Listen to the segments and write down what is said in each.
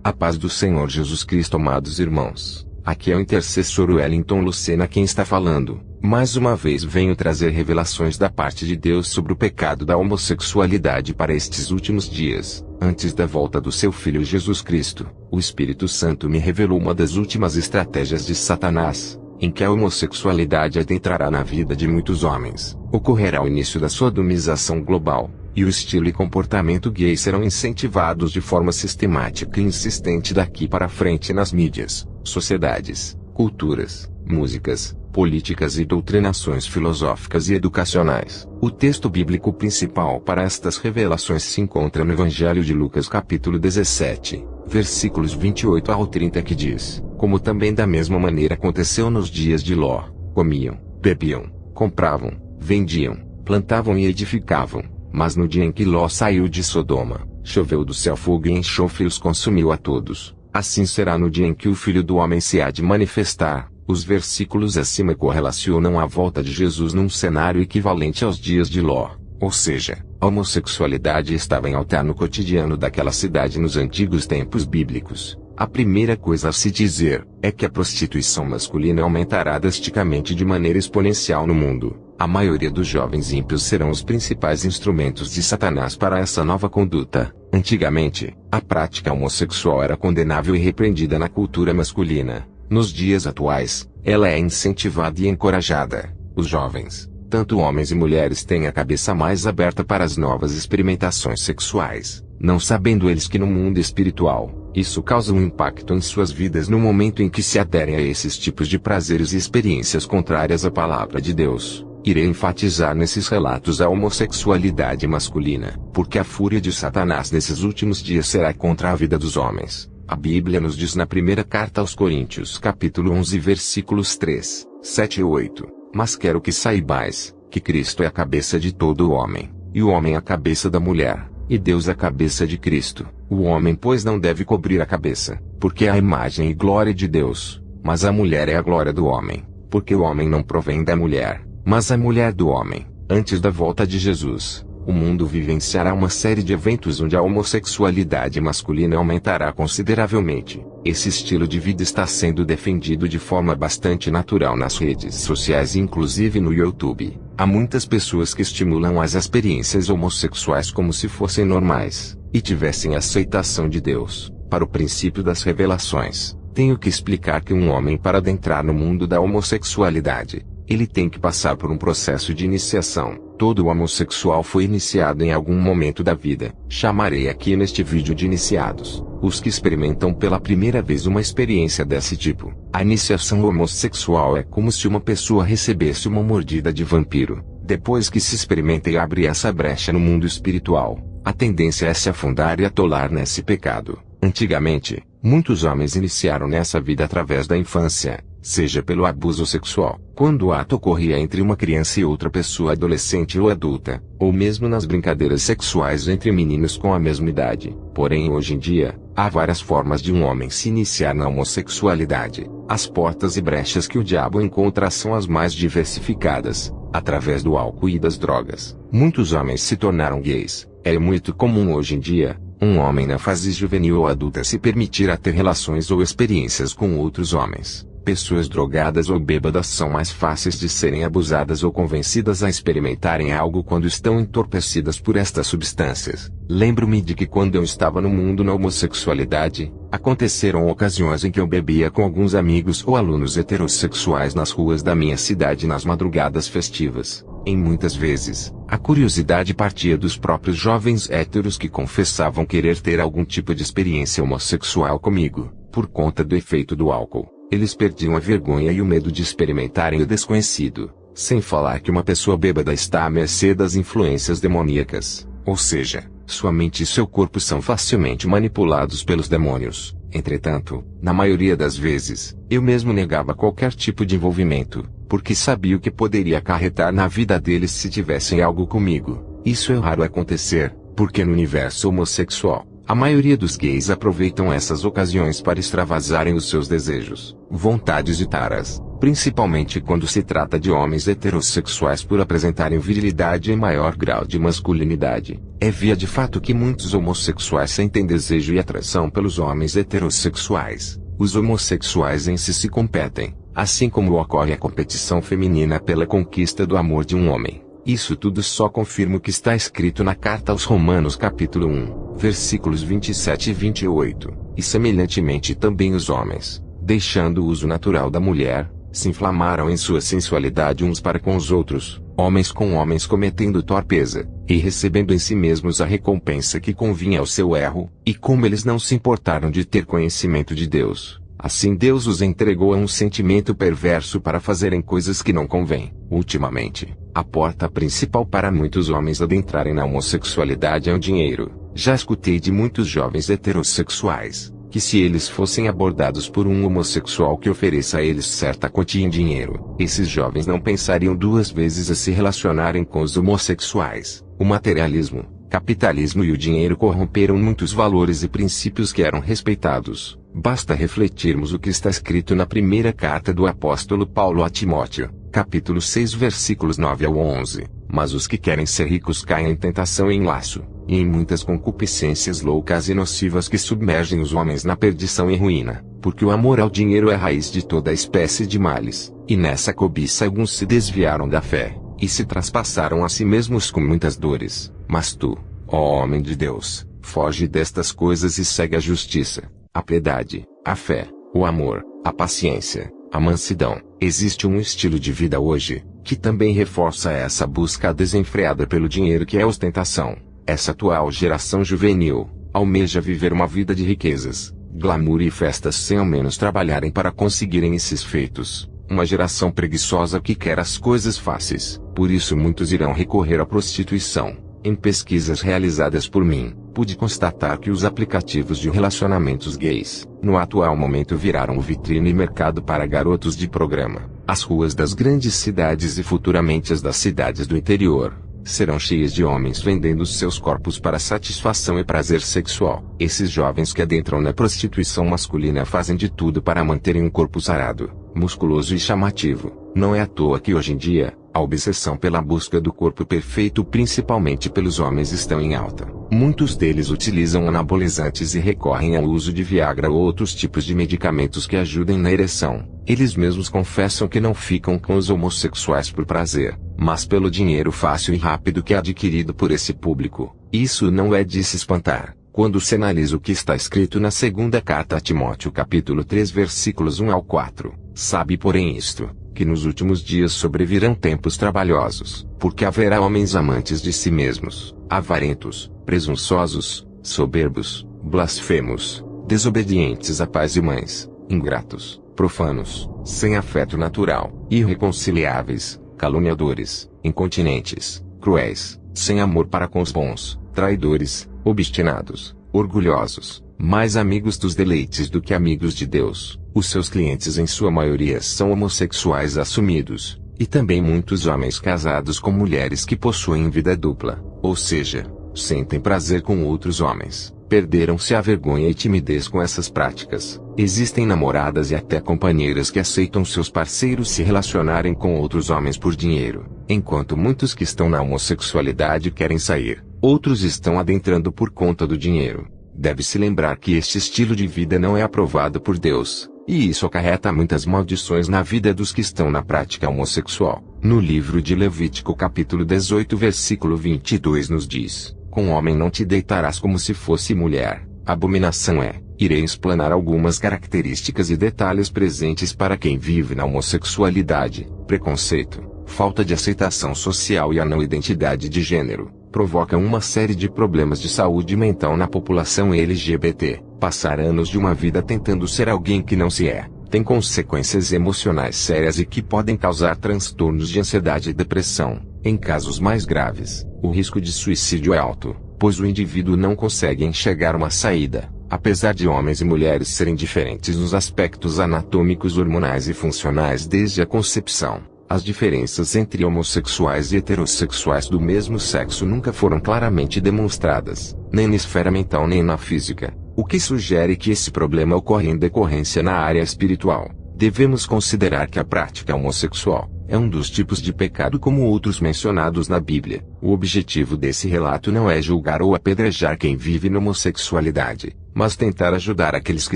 A paz do Senhor Jesus Cristo, amados irmãos. Aqui é o intercessor Wellington Lucena quem está falando. Mais uma vez venho trazer revelações da parte de Deus sobre o pecado da homossexualidade para estes últimos dias. Antes da volta do seu Filho Jesus Cristo, o Espírito Santo me revelou uma das últimas estratégias de Satanás, em que a homossexualidade adentrará na vida de muitos homens. Ocorrerá o início da sodomização global, e o estilo e comportamento gay serão incentivados de forma sistemática e insistente daqui para frente nas mídias, sociedades, culturas, músicas, políticas e doutrinações filosóficas e educacionais. O texto bíblico principal para estas revelações se encontra no Evangelho de Lucas capítulo 17, versículos 28 ao 30 que diz: como também da mesma maneira aconteceu nos dias de Ló, comiam, bebiam, compravam, vendiam, plantavam e edificavam. Mas no dia em que Ló saiu de Sodoma, choveu do céu fogo e enxofre e os consumiu a todos. Assim será no dia em que o Filho do Homem se há de manifestar. Os versículos acima correlacionam a volta de Jesus num cenário equivalente aos dias de Ló, ou seja, a homossexualidade estava em alta no cotidiano daquela cidade nos antigos tempos bíblicos. A primeira coisa a se dizer é que a prostituição masculina aumentará drasticamente de maneira exponencial no mundo. A maioria dos jovens ímpios serão os principais instrumentos de Satanás para essa nova conduta. Antigamente, a prática homossexual era condenável e repreendida na cultura masculina. Nos dias atuais, ela é incentivada e encorajada. Os jovens, tanto homens e mulheres, têm a cabeça mais aberta para as novas experimentações sexuais, não sabendo eles que no mundo espiritual, isso causa um impacto em suas vidas no momento em que se aderem a esses tipos de prazeres e experiências contrárias à palavra de Deus. Irei enfatizar nesses relatos a homossexualidade masculina, porque a fúria de Satanás nesses últimos dias será contra a vida dos homens. A Bíblia nos diz na primeira carta aos Coríntios capítulo 11 versículos 3, 7 e 8, mas quero que saibais, que Cristo é a cabeça de todo o homem, e o homem a cabeça da mulher, e Deus a cabeça de Cristo. O homem pois não deve cobrir a cabeça, porque é a imagem e glória de Deus, mas a mulher é a glória do homem, porque o homem não provém da mulher, mas a mulher do homem. Antes da volta de Jesus, o mundo vivenciará uma série de eventos onde a homossexualidade masculina aumentará consideravelmente. Esse estilo de vida está sendo defendido de forma bastante natural nas redes sociais e inclusive no YouTube. Há muitas pessoas que estimulam as experiências homossexuais como se fossem normais, e tivessem aceitação de Deus. Para o princípio das revelações, tenho que explicar que um homem, para adentrar no mundo da homossexualidade, ele tem que passar por um processo de iniciação. Todo homossexual foi iniciado em algum momento da vida. Chamarei aqui neste vídeo de iniciados os que experimentam pela primeira vez uma experiência desse tipo. A iniciação homossexual é como se uma pessoa recebesse uma mordida de vampiro. Depois que se experimenta e abre essa brecha no mundo espiritual, a tendência é se afundar e atolar nesse pecado. Antigamente, muitos homens iniciaram nessa vida através da infância, seja pelo abuso sexual, quando o ato ocorria entre uma criança e outra pessoa adolescente ou adulta, ou mesmo nas brincadeiras sexuais entre meninos com a mesma idade. Porém, hoje em dia, há várias formas de um homem se iniciar na homossexualidade. As portas e brechas que o diabo encontra são as mais diversificadas, através do álcool e das drogas. Muitos homens se tornaram gays. É muito comum hoje em dia um homem na fase juvenil ou adulta se permitir a ter relações ou experiências com outros homens. Pessoas drogadas ou bêbadas são mais fáceis de serem abusadas ou convencidas a experimentarem algo quando estão entorpecidas por estas substâncias. Lembro-me de que quando eu estava no mundo na homossexualidade, aconteceram ocasiões em que eu bebia com alguns amigos ou alunos heterossexuais nas ruas da minha cidade nas madrugadas festivas. Em muitas vezes, a curiosidade partia dos próprios jovens héteros que confessavam querer ter algum tipo de experiência homossexual comigo. Por conta do efeito do álcool, eles perdiam a vergonha e o medo de experimentarem o desconhecido. Sem falar que uma pessoa bêbada está à mercê das influências demoníacas, ou seja, sua mente e seu corpo são facilmente manipulados pelos demônios. Entretanto, na maioria das vezes, eu mesmo negava qualquer tipo de envolvimento, porque sabia o que poderia acarretar na vida deles se tivessem algo comigo. Isso é raro acontecer, porque no universo homossexual, a maioria dos gays aproveitam essas ocasiões para extravasarem os seus desejos, vontades e taras, principalmente quando se trata de homens heterossexuais por apresentarem virilidade e maior grau de masculinidade. É via de fato que muitos homossexuais sentem desejo e atração pelos homens heterossexuais. Os homossexuais em si se competem, assim como ocorre a competição feminina pela conquista do amor de um homem. Isso tudo só confirma o que está escrito na carta aos Romanos capítulo 1, versículos 27 e 28. E semelhantemente também os homens, deixando o uso natural da mulher, se inflamaram em sua sensualidade uns para com os outros, homens com homens cometendo torpeza, e recebendo em si mesmos a recompensa que convinha ao seu erro, e como eles não se importaram de ter conhecimento de Deus, assim Deus os entregou a um sentimento perverso para fazerem coisas que não convêm. Ultimamente, a porta principal para muitos homens adentrarem na homossexualidade é o dinheiro. Já escutei de muitos jovens heterossexuais, que se eles fossem abordados por um homossexual que ofereça a eles certa quantia em dinheiro, esses jovens não pensariam duas vezes a se relacionarem com os homossexuais. O materialismo, capitalismo e o dinheiro corromperam muitos valores e princípios que eram respeitados. Basta refletirmos o que está escrito na primeira carta do apóstolo Paulo a Timóteo, capítulo 6 versículos 9 ao 11. Mas os que querem ser ricos caem em tentação e em laço, e em muitas concupiscências loucas e nocivas que submergem os homens na perdição e ruína, porque o amor ao dinheiro é a raiz de toda espécie de males, e nessa cobiça alguns se desviaram da fé, e se traspassaram a si mesmos com muitas dores. Mas tu, ó homem de Deus, foge destas coisas e segue a justiça, a piedade, a fé, o amor, a paciência, a mansidão. Existe um estilo de vida hoje, que também reforça essa busca desenfreada pelo dinheiro que é ostentação. Essa atual geração juvenil, almeja viver uma vida de riquezas, glamour e festas sem ao menos trabalharem para conseguirem esses feitos. Uma geração preguiçosa que quer as coisas fáceis. Por isso muitos irão recorrer à prostituição. Em pesquisas realizadas por mim, pude constatar que os aplicativos de relacionamentos gays, no atual momento viraram vitrine e mercado para garotos de programa. As ruas das grandes cidades e futuramente as das cidades do interior, serão cheias de homens vendendo seus corpos para satisfação e prazer sexual. Esses jovens que adentram na prostituição masculina fazem de tudo para manterem um corpo sarado, musculoso e chamativo. Não é à toa que hoje em dia, a obsessão pela busca do corpo perfeito principalmente pelos homens estão em alta. Muitos deles utilizam anabolizantes e recorrem ao uso de Viagra ou outros tipos de medicamentos que ajudem na ereção. Eles mesmos confessam que não ficam com os homossexuais por prazer, mas pelo dinheiro fácil e rápido que é adquirido por esse público. Isso não é de se espantar, quando se analisa o que está escrito na segunda carta a Timóteo capítulo 3 versículos 1 ao 4. Sabe porém isto, que nos últimos dias sobrevirão tempos trabalhosos, porque haverá homens amantes de si mesmos, avarentos, presunçosos, soberbos, blasfemos, desobedientes a pais e mães, ingratos, profanos, sem afeto natural, irreconciliáveis, caluniadores, incontinentes, cruéis, sem amor para com os bons, traidores, obstinados, orgulhosos, mais amigos dos deleites do que amigos de Deus. Os seus clientes em sua maioria são homossexuais assumidos, e também muitos homens casados com mulheres que possuem vida dupla, ou seja, sentem prazer com outros homens. Perderam-se a vergonha e timidez com essas práticas. Existem namoradas e até companheiras que aceitam seus parceiros se relacionarem com outros homens por dinheiro, enquanto muitos que estão na homossexualidade querem sair, outros estão adentrando por conta do dinheiro. Deve-se lembrar que este estilo de vida não é aprovado por Deus, e isso acarreta muitas maldições na vida dos que estão na prática homossexual. No livro de Levítico capítulo 18 versículo 22 nos diz: com homem não te deitarás como se fosse mulher. Abominação é. Irei explanar algumas características e detalhes presentes para quem vive na homossexualidade. Preconceito, falta de aceitação social e a não identidade de gênero provocam uma série de problemas de saúde mental na população LGBT. Passar anos de uma vida tentando ser alguém que não se é, tem consequências emocionais sérias e que podem causar transtornos de ansiedade e depressão. Em casos mais graves, o risco de suicídio é alto, pois o indivíduo não consegue enxergar uma saída. Apesar de homens e mulheres serem diferentes nos aspectos anatômicos, hormonais e funcionais desde a concepção, as diferenças entre homossexuais e heterossexuais do mesmo sexo nunca foram claramente demonstradas, nem na esfera mental nem na física, o que sugere que esse problema ocorre em decorrência na área espiritual. Devemos considerar que a prática homossexual é um dos tipos de pecado como outros mencionados na Bíblia. O objetivo desse relato não é julgar ou apedrejar quem vive na homossexualidade, mas tentar ajudar aqueles que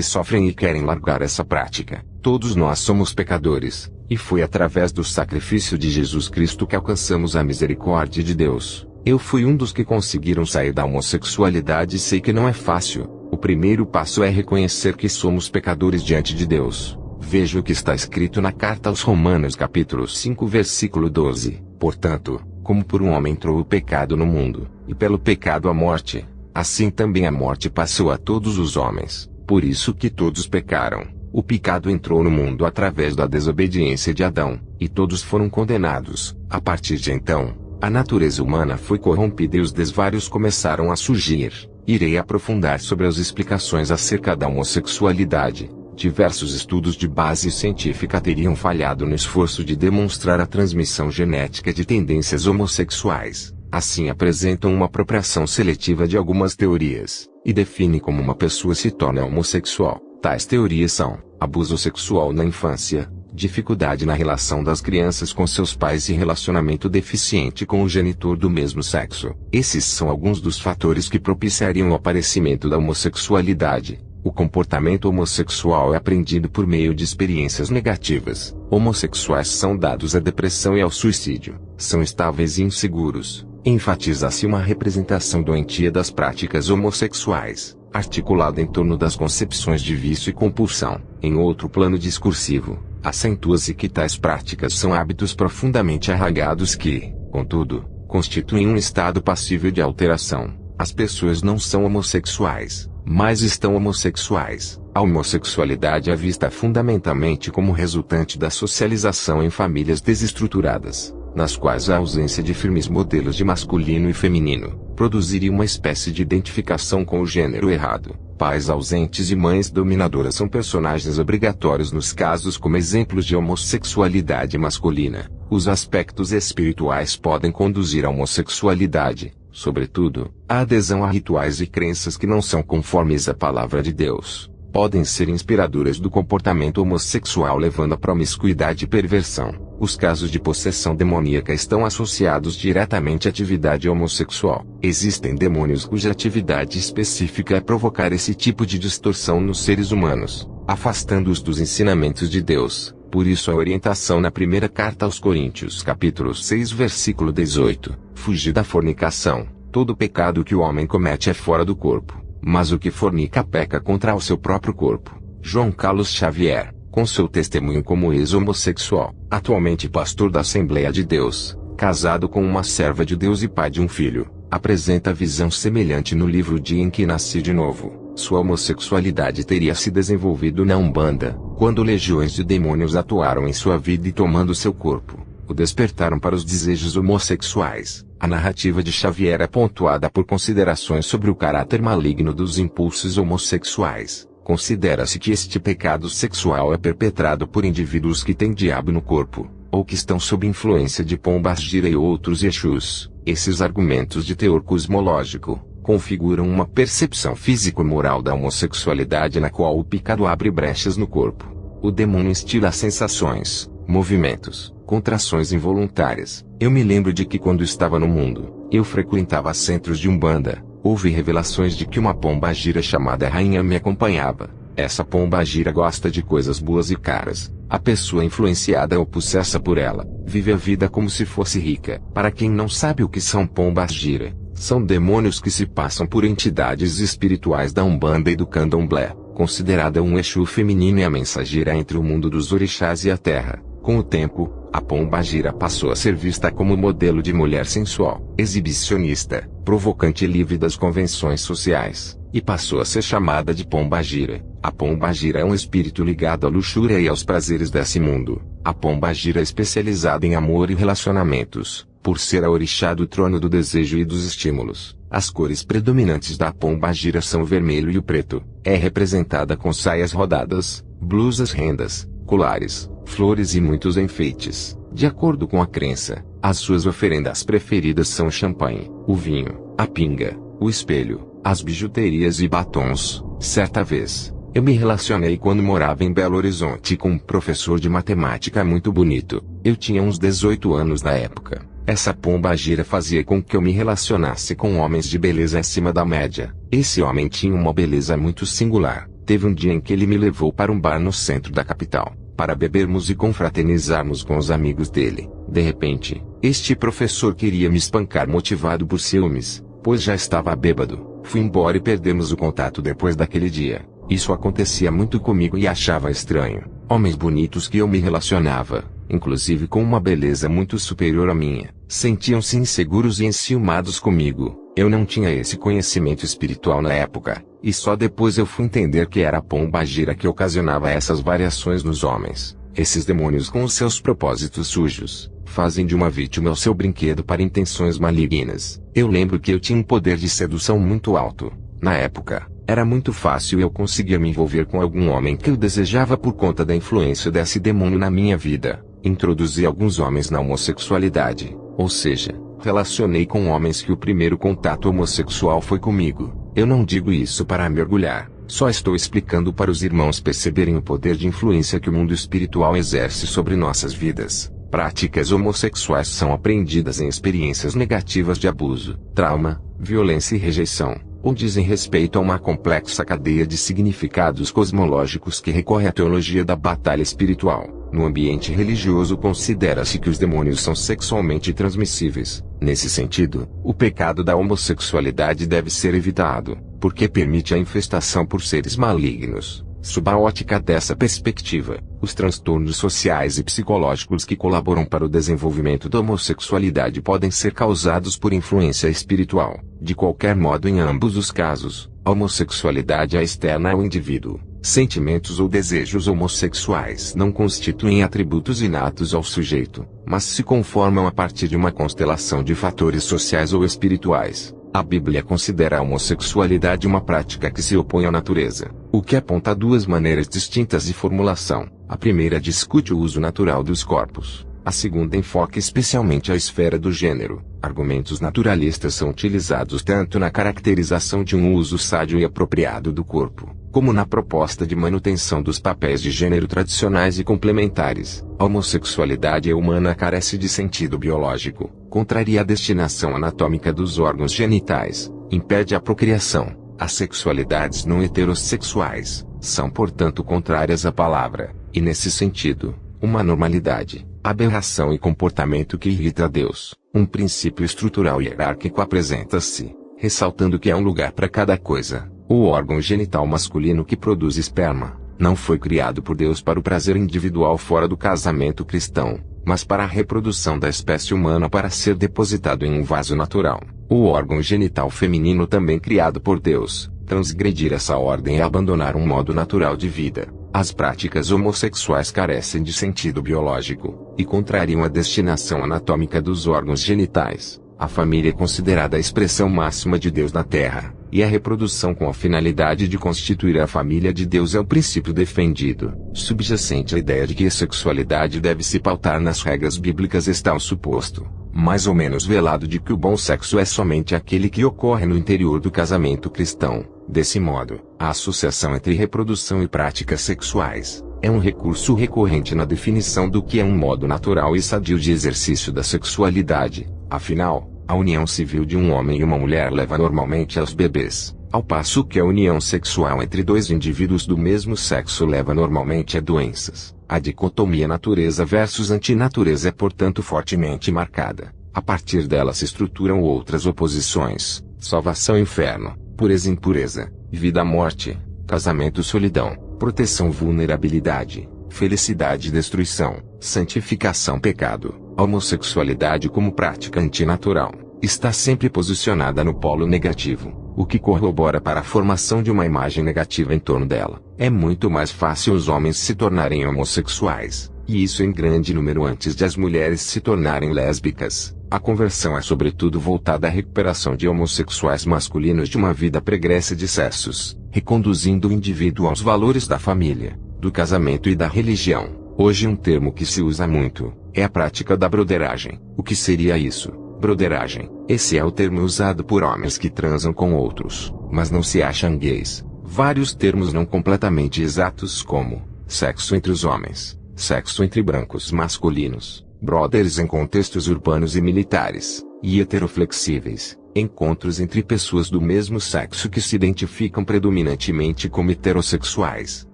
sofrem e querem largar essa prática. Todos nós somos pecadores, e foi através do sacrifício de Jesus Cristo que alcançamos a misericórdia de Deus. Eu fui um dos que conseguiram sair da homossexualidade e sei que não é fácil. O primeiro passo é reconhecer que somos pecadores diante de Deus. Veja o que está escrito na carta aos Romanos capítulo 5 versículo 12. Portanto, como por um homem entrou o pecado no mundo, e pelo pecado a morte, assim também a morte passou a todos os homens, por isso que todos pecaram. O pecado entrou no mundo através da desobediência de Adão, e todos foram condenados. A partir de então, a natureza humana foi corrompida e os desvários começaram a surgir. Irei aprofundar sobre as explicações acerca da homossexualidade. Diversos estudos de base científica teriam falhado no esforço de demonstrar a transmissão genética de tendências homossexuais. Assim apresentam uma apropriação seletiva de algumas teorias, e definem como uma pessoa se torna homossexual. Tais teorias são: abuso sexual na infância, dificuldade na relação das crianças com seus pais e relacionamento deficiente com o genitor do mesmo sexo. Esses são alguns dos fatores que propiciariam o aparecimento da homossexualidade. O comportamento homossexual é aprendido por meio de experiências negativas. Homossexuais são dados à depressão e ao suicídio. São estáveis e inseguros. Enfatiza-se uma representação doentia das práticas homossexuais, articulada em torno das concepções de vício e compulsão. Em outro plano discursivo, acentua-se que tais práticas são hábitos profundamente arraigados que, contudo, constituem um estado passível de alteração. As pessoas não são homossexuais, mas estão homossexuais. A homossexualidade é vista fundamentalmente como resultante da socialização em famílias desestruturadas, nas quais a ausência de firmes modelos de masculino e feminino produziria uma espécie de identificação com o gênero errado. Pais ausentes e mães dominadoras são personagens obrigatórios nos casos como exemplos de homossexualidade masculina. Os aspectos espirituais podem conduzir à homossexualidade, sobretudo, a adesão a rituais e crenças que não são conformes à palavra de Deus. Podem ser inspiradoras do comportamento homossexual levando à promiscuidade e perversão. Os casos de possessão demoníaca estão associados diretamente à atividade homossexual. Existem demônios cuja atividade específica é provocar esse tipo de distorção nos seres humanos, afastando-os dos ensinamentos de Deus. Por isso a orientação na primeira carta aos Coríntios capítulo 6 versículo 18, fugir da fornicação. Todo pecado que o homem comete é fora do corpo, mas o que fornica peca contra o seu próprio corpo. João Carlos Xavier, com seu testemunho como ex-homossexual, atualmente pastor da Assembleia de Deus, casado com uma serva de Deus e pai de um filho, apresenta visão semelhante no livro Dia em que Nasci de Novo. Sua homossexualidade teria se desenvolvido na Umbanda, quando legiões de demônios atuaram em sua vida e tomando seu corpo, o despertaram para os desejos homossexuais. A narrativa de Xavier é pontuada por considerações sobre o caráter maligno dos impulsos homossexuais. Considera-se que este pecado sexual é perpetrado por indivíduos que têm diabo no corpo, ou que estão sob influência de pombas gira e outros Exus. Esses argumentos de teor cosmológico configuram uma percepção físico-moral da homossexualidade na qual o pecado abre brechas no corpo. O demônio instila sensações, movimentos, contrações involuntárias. Eu me lembro de que quando estava no mundo, eu frequentava centros de Umbanda. Houve revelações de que uma pomba gira chamada Rainha me acompanhava. Essa pomba gira gosta de coisas boas e caras. A pessoa influenciada ou possessa por ela, vive a vida como se fosse rica. Para quem não sabe o que são pombas gira, são demônios que se passam por entidades espirituais da Umbanda e do Candomblé, considerada um Exu feminino e a mensageira entre o mundo dos orixás e a terra. Com o tempo, a pombagira passou a ser vista como modelo de mulher sensual, exibicionista, provocante e livre das convenções sociais, e passou a ser chamada de pombagira. A pombagira é um espírito ligado à luxúria e aos prazeres desse mundo. A pombagira é especializada em amor e relacionamentos, por ser a orixá do trono do desejo e dos estímulos. As cores predominantes da pombagira são o vermelho e o preto. É representada com saias rodadas, blusas rendas, colares, flores e muitos enfeites. De acordo com a crença, as suas oferendas preferidas são o champanhe, o vinho, a pinga, o espelho, as bijuterias e batons. Certa vez, Eu me relacionei quando morava em Belo Horizonte com um professor de matemática muito bonito. Eu tinha uns 18 anos na época. Essa pombagira fazia com que eu me relacionasse com homens de beleza acima da média. Esse homem tinha uma beleza muito singular. Teve um dia em que ele me levou para um bar no centro da capital, para bebermos e confraternizarmos com os amigos dele. De repente, este professor queria me espancar motivado por ciúmes, pois já estava bêbado. Fui embora e perdemos o contato depois daquele dia. Isso acontecia muito comigo e achava estranho. Homens bonitos que eu me relacionava, inclusive com uma beleza muito superior à minha, sentiam-se inseguros e enciumados comigo. Eu não tinha esse conhecimento espiritual na época, e só depois eu fui entender que era a pombagira que ocasionava essas variações nos homens. Esses demônios, com os seus propósitos sujos, fazem de uma vítima o seu brinquedo para intenções malignas. Eu lembro que eu tinha um poder de sedução muito alto. Na época, era muito fácil eu conseguir me envolver com algum homem que eu desejava por conta da influência desse demônio na minha vida. Introduzi alguns homens na homossexualidade, ou seja, relacionei com homens que o primeiro contato homossexual foi comigo. Eu não digo isso para mergulhar, só estou explicando para os irmãos perceberem o poder de influência que o mundo espiritual exerce sobre nossas vidas. Práticas homossexuais são apreendidas em experiências negativas de abuso, trauma, violência e rejeição, ou dizem respeito a uma complexa cadeia de significados cosmológicos que recorre à teologia da batalha espiritual. No ambiente religioso considera-se que os demônios são sexualmente transmissíveis. Nesse sentido, o pecado da homossexualidade deve ser evitado, porque permite a infestação por seres malignos. Sob a ótica dessa perspectiva, os transtornos sociais e psicológicos que colaboram para o desenvolvimento da homossexualidade podem ser causados por influência espiritual. De qualquer modo, em ambos os casos, a homossexualidade é externa ao indivíduo. Sentimentos ou desejos homossexuais não constituem atributos inatos ao sujeito, mas se conformam a partir de uma constelação de fatores sociais ou espirituais. A Bíblia considera a homossexualidade uma prática que se opõe à natureza, o que aponta a duas maneiras distintas de formulação. A primeira discute o uso natural dos corpos, a segunda enfoca especialmente a esfera do gênero. Argumentos naturalistas são utilizados tanto na caracterização de um uso sádio e apropriado do corpo, como na proposta de manutenção dos papéis de gênero tradicionais e complementares. A homossexualidade humana carece de sentido biológico, contraria a destinação anatômica dos órgãos genitais, impede a procriação. As sexualidades não heterossexuais são, portanto, contrárias à palavra, e nesse sentido, uma anormalidade, aberração e comportamento que irrita a Deus. Um princípio estrutural hierárquico apresenta-se, ressaltando que há um lugar para cada coisa. O órgão genital masculino que produz esperma não foi criado por Deus para o prazer individual fora do casamento cristão, mas para a reprodução da espécie humana para ser depositado em um vaso natural. O órgão genital feminino, também criado por Deus, transgredir essa ordem é abandonar um modo natural de vida. As práticas homossexuais carecem de sentido biológico, e contrariam a destinação anatômica dos órgãos genitais. A família é considerada a expressão máxima de Deus na Terra, e a reprodução com a finalidade de constituir a família de Deus é o princípio defendido. Subjacente à ideia de que a sexualidade deve se pautar nas regras bíblicas está o suposto, mais ou menos velado, de que o bom sexo é somente aquele que ocorre no interior do casamento cristão. Desse modo, a associação entre reprodução e práticas sexuais é um recurso recorrente na definição do que é um modo natural e sadio de exercício da sexualidade. Afinal, a união civil de um homem e uma mulher leva normalmente aos bebês, ao passo que a união sexual entre dois indivíduos do mesmo sexo leva normalmente a doenças. A dicotomia natureza versus antinatureza é, portanto, fortemente marcada. A partir dela se estruturam outras oposições: salvação e inferno, pureza e impureza, vida-morte, casamento-solidão, proteção-vulnerabilidade, felicidade e destruição, santificação-pecado. A homossexualidade, como prática antinatural, está sempre posicionada no polo negativo, o que corrobora para a formação de uma imagem negativa em torno dela. É muito mais fácil os homens se tornarem homossexuais, e isso em grande número, antes de as mulheres se tornarem lésbicas. A conversão é sobretudo voltada à recuperação de homossexuais masculinos de uma vida pregressa de excessos, reconduzindo o indivíduo aos valores da família, do casamento e da religião. Hoje um termo que se usa muito é a prática da broderagem. O que seria isso? Broderagem. Esse é o termo usado por homens que transam com outros, mas não se acham gays. Vários termos não completamente exatos como sexo entre os homens, sexo entre brancos masculinos, brothers em contextos urbanos e militares, e heteroflexíveis, encontros entre pessoas do mesmo sexo que se identificam predominantemente como heterossexuais.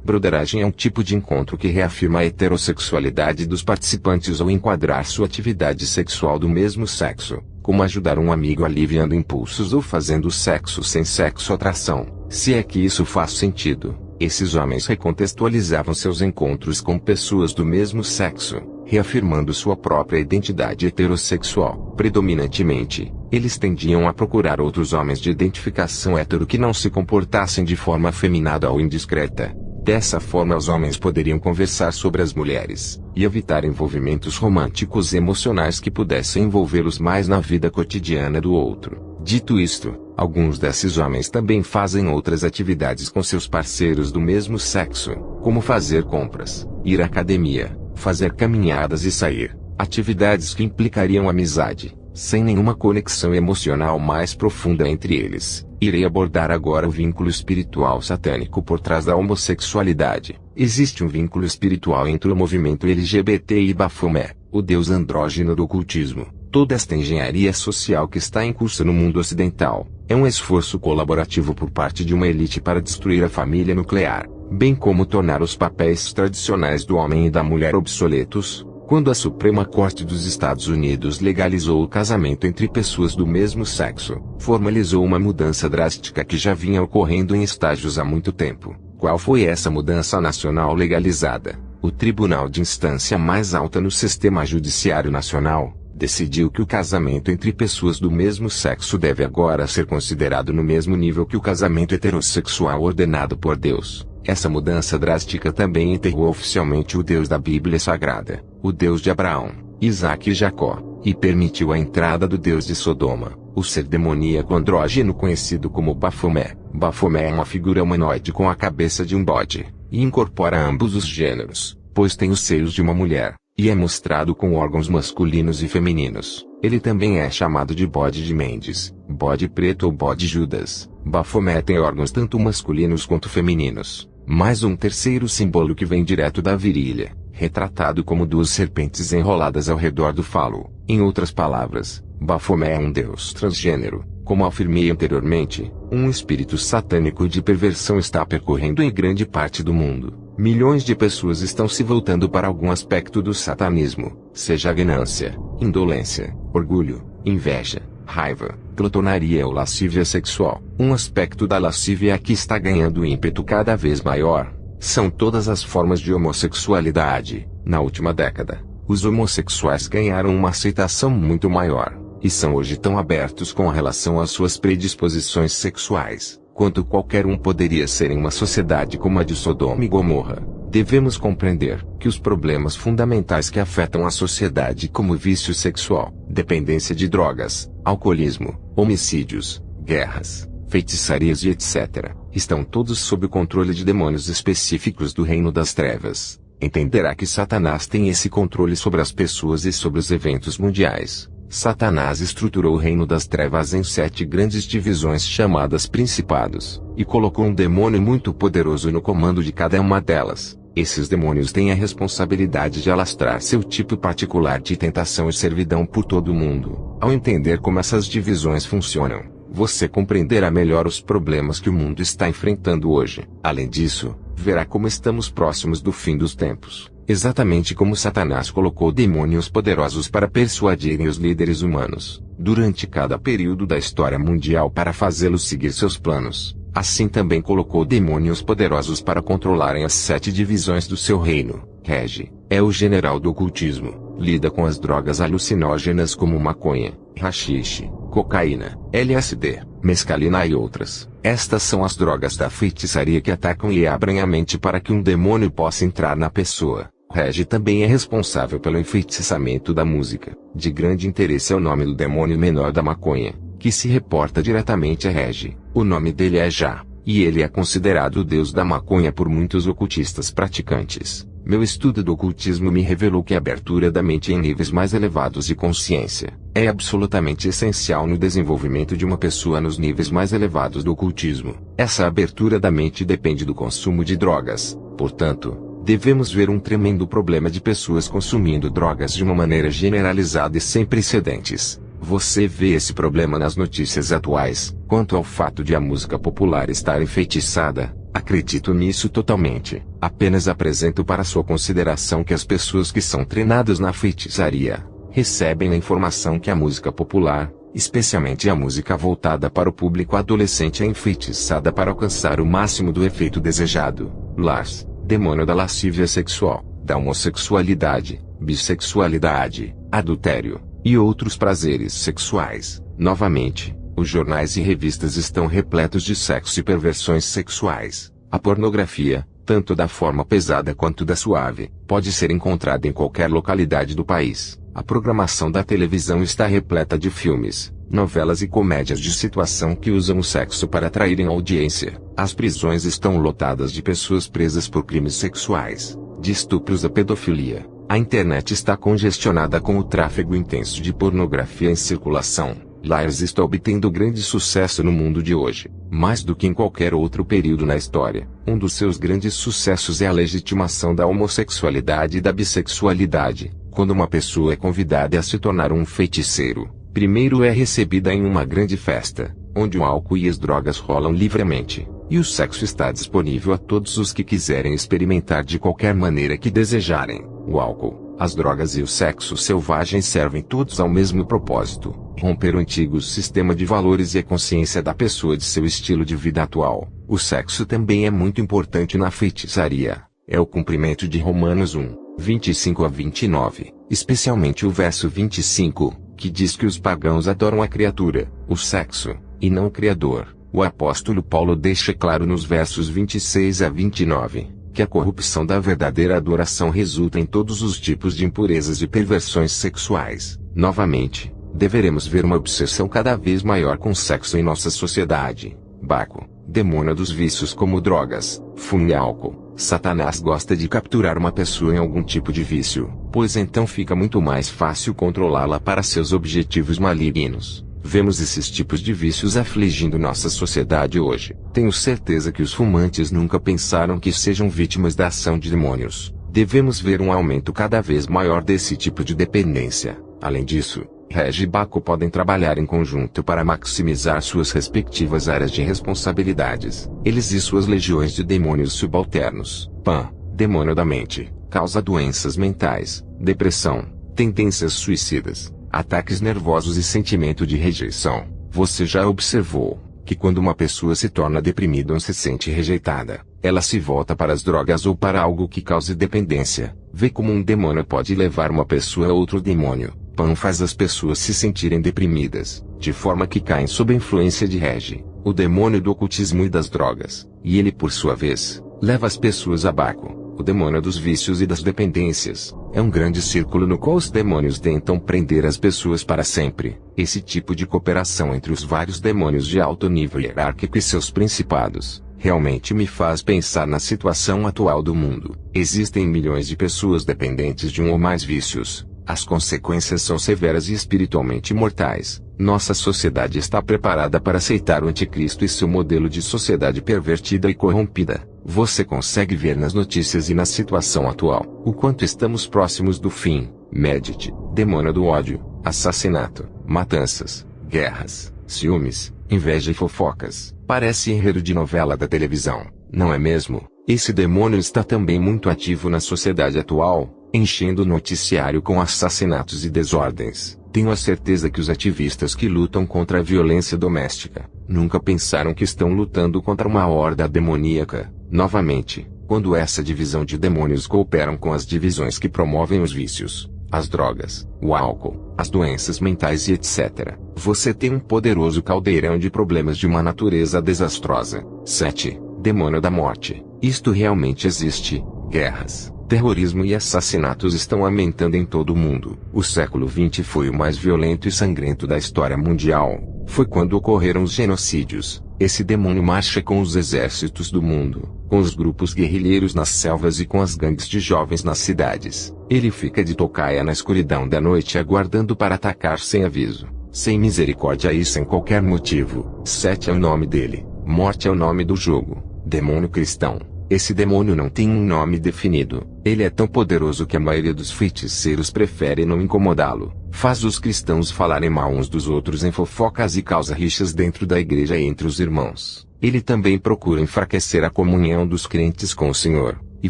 Broderagem é um tipo de encontro que reafirma a heterossexualidade dos participantes ao enquadrar sua atividade sexual do mesmo sexo, como ajudar um amigo aliviando impulsos ou fazendo sexo sem sexo atração, se é que isso faz sentido. Esses homens recontextualizavam seus encontros com pessoas do mesmo sexo, reafirmando sua própria identidade heterossexual. Predominantemente, eles tendiam a procurar outros homens de identificação hétero que não se comportassem de forma afeminada ou indiscreta. Dessa forma os homens poderiam conversar sobre as mulheres, e evitar envolvimentos românticos e emocionais que pudessem envolvê-los mais na vida cotidiana do outro. Dito isto, alguns desses homens também fazem outras atividades com seus parceiros do mesmo sexo, como fazer compras, ir à academia, fazer caminhadas e sair, atividades que implicariam amizade, sem nenhuma conexão emocional mais profunda entre eles. Irei abordar agora o vínculo espiritual satânico por trás da homossexualidade. Existe um vínculo espiritual entre o movimento LGBT e Baphomet, o deus andrógeno do ocultismo. Toda esta engenharia social que está em curso no mundo ocidental é um esforço colaborativo por parte de uma elite para destruir a família nuclear, bem como tornar os papéis tradicionais do homem e da mulher obsoletos. Quando a Suprema Corte dos Estados Unidos legalizou o casamento entre pessoas do mesmo sexo, formalizou uma mudança drástica que já vinha ocorrendo em estágios há muito tempo. Qual foi essa mudança nacional legalizada? O Tribunal de Instância mais alta no sistema judiciário nacional decidiu que o casamento entre pessoas do mesmo sexo deve agora ser considerado no mesmo nível que o casamento heterossexual ordenado por Deus. Essa mudança drástica também enterrou oficialmente o Deus da Bíblia Sagrada, o Deus de Abraão, Isaque e Jacó, e permitiu a entrada do Deus de Sodoma, o ser demoníaco andrógeno conhecido como Baphomet. Baphomet é uma figura humanoide com a cabeça de um bode, e incorpora ambos os gêneros, pois tem os seios de uma mulher, e é mostrado com órgãos masculinos e femininos. Ele também é chamado de bode de Mendes, bode preto ou bode Judas. Baphomet tem órgãos tanto masculinos quanto femininos. Mais um terceiro símbolo que vem direto da virilha, retratado como duas serpentes enroladas ao redor do falo. Em outras palavras, Baphomet é um deus transgênero. Como afirmei anteriormente, um espírito satânico de perversão está percorrendo em grande parte do mundo. Milhões de pessoas estão se voltando para algum aspecto do satanismo, seja a ganância, indolência, orgulho, inveja, raiva, glutonaria ou lascívia sexual. Um aspecto da lascívia que está ganhando ímpeto cada vez maior são todas as formas de homossexualidade. Na última década, os homossexuais ganharam uma aceitação muito maior, e são hoje tão abertos com relação às suas predisposições sexuais, quanto qualquer um poderia ser em uma sociedade como a de Sodoma e Gomorra. Devemos compreender que os problemas fundamentais que afetam a sociedade, como vício sexual, dependência de drogas, alcoolismo, homicídios, guerras, feitiçarias e etc., estão todos sob o controle de demônios específicos do reino das trevas. Entenderá que Satanás tem esse controle sobre as pessoas e sobre os eventos mundiais. Satanás estruturou o reino das trevas em 7 grandes divisões chamadas principados, e colocou um demônio muito poderoso no comando de cada uma delas. Esses demônios têm a responsabilidade de alastrar seu tipo particular de tentação e servidão por todo o mundo. Ao entender como essas divisões funcionam, você compreenderá melhor os problemas que o mundo está enfrentando hoje. Além disso, verá como estamos próximos do fim dos tempos. Exatamente como Satanás colocou demônios poderosos para persuadirem os líderes humanos, durante cada período da história mundial para fazê-los seguir seus planos, assim também colocou demônios poderosos para controlarem as 7 divisões do seu reino. Rege é o general do ocultismo, lida com as drogas alucinógenas como maconha, haxixe, cocaína, LSD, mescalina e outras. Estas são as drogas da feitiçaria que atacam e abrem a mente para que um demônio possa entrar na pessoa. Rege também é responsável pelo enfeitiçamento da música. De grande interesse é o nome do demônio menor da maconha, que se reporta diretamente a Rege. O nome dele é Já, e ele é considerado o deus da maconha por muitos ocultistas praticantes. Meu estudo do ocultismo me revelou que a abertura da mente em níveis mais elevados de consciência é absolutamente essencial no desenvolvimento de uma pessoa nos níveis mais elevados do ocultismo. Essa abertura da mente depende do consumo de drogas. Portanto, devemos ver um tremendo problema de pessoas consumindo drogas de uma maneira generalizada e sem precedentes. Você vê esse problema nas notícias atuais. Quanto ao fato de a música popular estar enfeitiçada, acredito nisso totalmente. Apenas apresento para sua consideração que as pessoas que são treinadas na feitiçaria recebem a informação que a música popular, especialmente a música voltada para o público adolescente, é enfeitiçada para alcançar o máximo do efeito desejado. Lars, demônio da lascívia sexual, da homossexualidade, bissexualidade, adultério e outros prazeres sexuais. Novamente, os jornais e revistas estão repletos de sexo e perversões sexuais. A pornografia, tanto da forma pesada quanto da suave, pode ser encontrada em qualquer localidade do país. A programação da televisão está repleta de filmes, novelas e comédias de situação que usam o sexo para atraírem audiência. As prisões estão lotadas de pessoas presas por crimes sexuais, de estupros a pedofilia. A internet está congestionada com o tráfego intenso de pornografia em circulação. Lars está obtendo grande sucesso no mundo de hoje, mais do que em qualquer outro período na história. Um dos seus grandes sucessos é a legitimação da homossexualidade e da bissexualidade. Quando uma pessoa é convidada a se tornar um feiticeiro, primeiro é recebida em uma grande festa, onde o álcool e as drogas rolam livremente, e o sexo está disponível a todos os que quiserem experimentar de qualquer maneira que desejarem. O álcool, as drogas e o sexo selvagem servem todos ao mesmo propósito: romper o antigo sistema de valores e a consciência da pessoa de seu estilo de vida atual. O sexo também é muito importante na feitiçaria. É o cumprimento de Romanos 1:25-29, especialmente o verso 25, que diz que os pagãos adoram a criatura, o sexo, e não o Criador. O apóstolo Paulo deixa claro nos versos 26-29, que a corrupção da verdadeira adoração resulta em todos os tipos de impurezas e perversões sexuais. Novamente, deveremos ver uma obsessão cada vez maior com o sexo em nossa sociedade. Baco, demônio dos vícios como drogas, fumo e álcool. Satanás gosta de capturar uma pessoa em algum tipo de vício, pois então fica muito mais fácil controlá-la para seus objetivos malignos. Vemos esses tipos de vícios afligindo nossa sociedade hoje. Tenho certeza que os fumantes nunca pensaram que sejam vítimas da ação de demônios. Devemos ver um aumento cada vez maior desse tipo de dependência. Além disso, Regi e Baco podem trabalhar em conjunto para maximizar suas respectivas áreas de responsabilidades. Eles e suas legiões de demônios subalternos. Pan, demônio da mente, causa doenças mentais, depressão, tendências suicidas, ataques nervosos e sentimento de rejeição. Você já observou que quando uma pessoa se torna deprimida ou se sente rejeitada, ela se volta para as drogas ou para algo que cause dependência? Vê como um demônio pode levar uma pessoa a outro demônio. Pan faz as pessoas se sentirem deprimidas, de forma que caem sob a influência de Regi, o demônio do ocultismo e das drogas, e ele por sua vez, leva as pessoas a Baco, o demônio dos vícios e das dependências. É um grande círculo no qual os demônios tentam prender as pessoas para sempre. Esse tipo de cooperação entre os vários demônios de alto nível hierárquico e seus principados, realmente me faz pensar na situação atual do mundo. Existem milhões de pessoas dependentes de um ou mais vícios. As consequências são severas e espiritualmente mortais. Nossa sociedade está preparada para aceitar o anticristo e seu modelo de sociedade pervertida e corrompida. Você consegue ver nas notícias e na situação atual o quanto estamos próximos do fim. Medite, demônio do ódio, assassinato, matanças, guerras, ciúmes, inveja e fofocas. Parece enredo de novela da televisão, não é mesmo? Esse demônio está também muito ativo na sociedade atual, enchendo o noticiário com assassinatos e desordens. Tenho a certeza que os ativistas que lutam contra a violência doméstica nunca pensaram que estão lutando contra uma horda demoníaca. Novamente, quando essa divisão de demônios cooperam com as divisões que promovem os vícios, as drogas, o álcool, as doenças mentais e etc., você tem um poderoso caldeirão de problemas de uma natureza desastrosa. 7. Demônio da morte. Isto realmente existe. Guerras, terrorismo e assassinatos estão aumentando em todo o mundo. O século XX foi o mais violento e sangrento da história mundial. Foi quando ocorreram os genocídios. Esse demônio marcha com os exércitos do mundo, com os grupos guerrilheiros nas selvas e com as gangues de jovens nas cidades. Ele fica de tocaia na escuridão da noite aguardando para atacar sem aviso, sem misericórdia e sem qualquer motivo. 7 é o nome dele. Morte é o nome do jogo. Demônio cristão. Esse demônio não tem um nome definido. Ele é tão poderoso que a maioria dos feiticeiros prefere não incomodá-lo. Faz os cristãos falarem mal uns dos outros em fofocas e causa rixas dentro da igreja e entre os irmãos. Ele também procura enfraquecer a comunhão dos crentes com o Senhor, e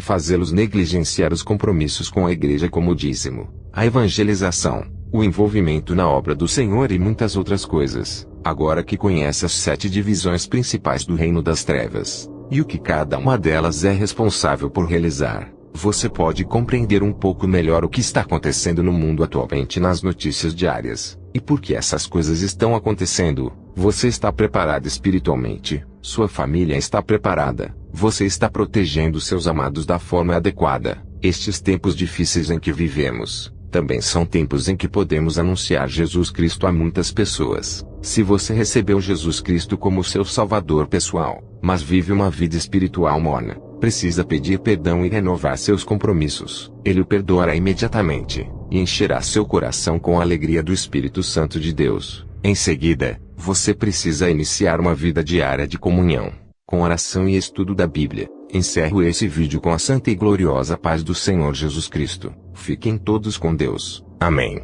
fazê-los negligenciar os compromissos com a igreja como o dízimo, a evangelização, o envolvimento na obra do Senhor e muitas outras coisas. Agora que conhece as 7 divisões principais do reino das trevas, e o que cada uma delas é responsável por realizar, você pode compreender um pouco melhor o que está acontecendo no mundo atualmente nas notícias diárias, e por que essas coisas estão acontecendo. Você está preparado espiritualmente, sua família está preparada, você está protegendo seus amados da forma adequada. Estes tempos difíceis em que vivemos, também são tempos em que podemos anunciar Jesus Cristo a muitas pessoas. Se você recebeu Jesus Cristo como seu Salvador pessoal, mas vive uma vida espiritual morna, precisa pedir perdão e renovar seus compromissos. Ele o perdoará imediatamente, e encherá seu coração com a alegria do Espírito Santo de Deus. Em seguida, você precisa iniciar uma vida diária de comunhão, com oração e estudo da Bíblia. Encerro esse vídeo com a santa e gloriosa paz do Senhor Jesus Cristo. Fiquem todos com Deus. Amém.